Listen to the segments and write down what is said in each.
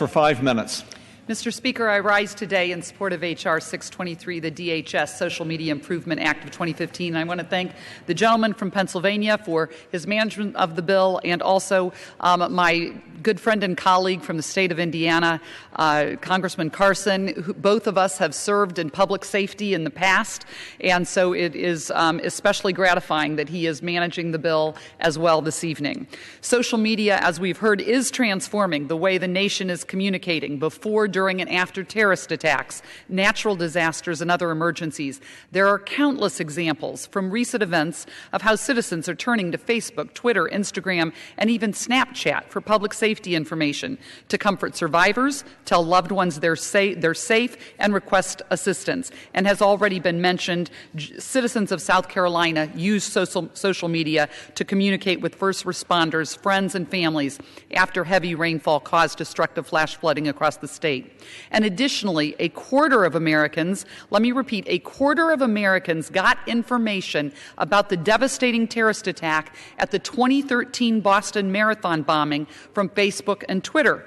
For 5 minutes. Mr. Speaker, I rise today in support of H.R. 623, the DHS Social Media Improvement Act of 2015. I want to thank the gentleman from Pennsylvania for his management of the bill, and also my good friend and colleague from the state of Indiana, Congressman Carson. Both of us have served in public safety in the past, and so it is especially gratifying that he is managing the bill as well this evening. Social media, as we've heard, is transforming the way the nation is communicating before, during, and after terrorist attacks, natural disasters, and other emergencies. There are countless examples from recent events of how citizens are turning to Facebook, Twitter, Instagram, and even Snapchat for public safety information to comfort survivors, tell loved ones they're safe, and request assistance. And has already been mentioned, citizens of South Carolina use social media to communicate with first responders, friends, and families after heavy rainfall caused destructive flash flooding across the state. And additionally, a quarter of Americans, let me repeat, a quarter of Americans got information about the devastating terrorist attack at the 2013 Boston Marathon bombing from Facebook and Twitter.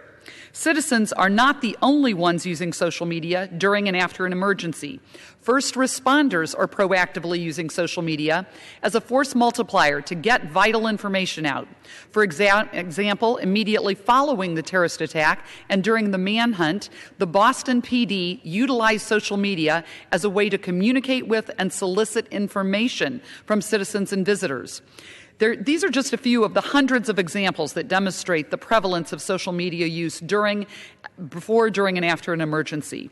Citizens are not the only ones using social media during and after an emergency. First responders are proactively using social media as a force multiplier to get vital information out. For example, immediately following the terrorist attack and during the manhunt, the Boston PD utilized social media as a way to communicate with and solicit information from citizens and visitors. These are just a few of the hundreds of examples that demonstrate the prevalence of social media use before, during, and after an emergency.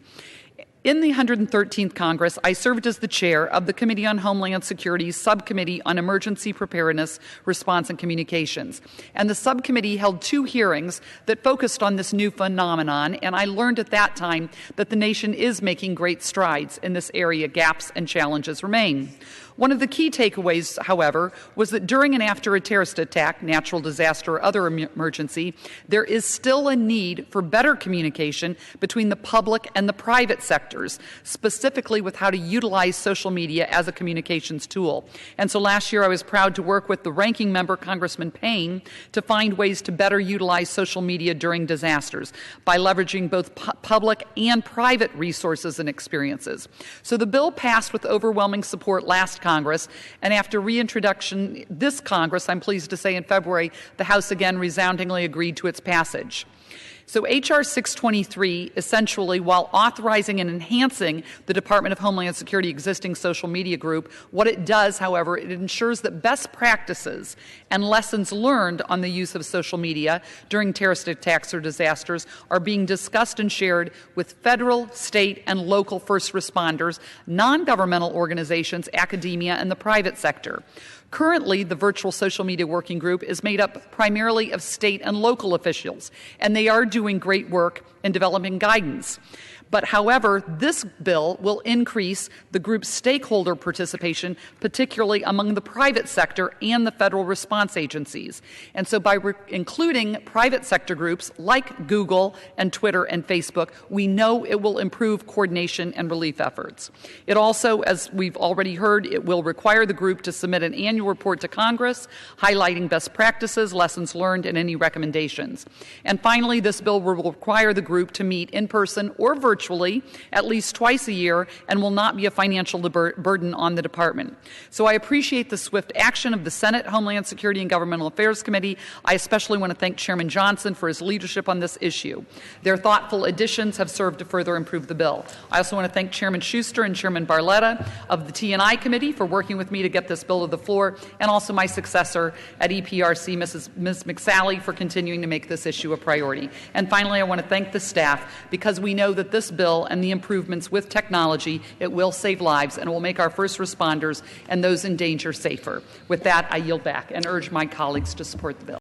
In the 113th Congress, I served as the chair of the Committee on Homeland Security's Subcommittee on Emergency Preparedness, Response, and Communications. And the subcommittee held 2 hearings that focused on this new phenomenon, and I learned at that time that the nation is making great strides in this area. Gaps and challenges remain. One of the key takeaways, however, was that during and after a terrorist attack, natural disaster, or other emergency, there is still a need for better communication between the public and the private sectors, specifically with how to utilize social media as a communications tool. And so last year I was proud to work with the ranking member, Congressman Payne, to find ways to better utilize social media during disasters by leveraging both public and private resources and experiences. So the bill passed with overwhelming support last Congress, and after reintroduction this Congress, I'm pleased to say in February, the House again resoundingly agreed to its passage. So H.R. 623, essentially, while authorizing and enhancing the Department of Homeland Security existing social media group, what it does, however, it ensures that best practices and lessons learned on the use of social media during terrorist attacks or disasters are being discussed and shared with federal, state, and local first responders, non-governmental organizations, academia, and the private sector. Currently, the virtual social media working group is made up primarily of state and local officials, and they are doing great work in developing guidance. But however, this bill will increase the group's stakeholder participation, particularly among the private sector and the federal response agencies. And so by including private sector groups like Google and Twitter and Facebook, we know it will improve coordination and relief efforts. It also, as we've already heard, it will require the group to submit an annual report to Congress highlighting best practices, lessons learned, and any recommendations. And finally, this bill will require the group to meet in person or virtually at least twice a year and will not be a financial burden on the department. So I appreciate the swift action of the Senate Homeland Security and Governmental Affairs Committee. I especially want to thank Chairman Johnson for his leadership on this issue. Their thoughtful additions have served to further improve the bill. I also want to thank Chairman Schuster and Chairman Barletta of the T&I Committee for working with me to get this bill to the floor, and also my successor at EPRC, Ms. McSally, for continuing to make this issue a priority. And finally, I want to thank the staff, because we know that this bill and the improvements with technology, it will save lives and will make our first responders and those in danger safer. With that, I yield back and urge my colleagues to support the bill.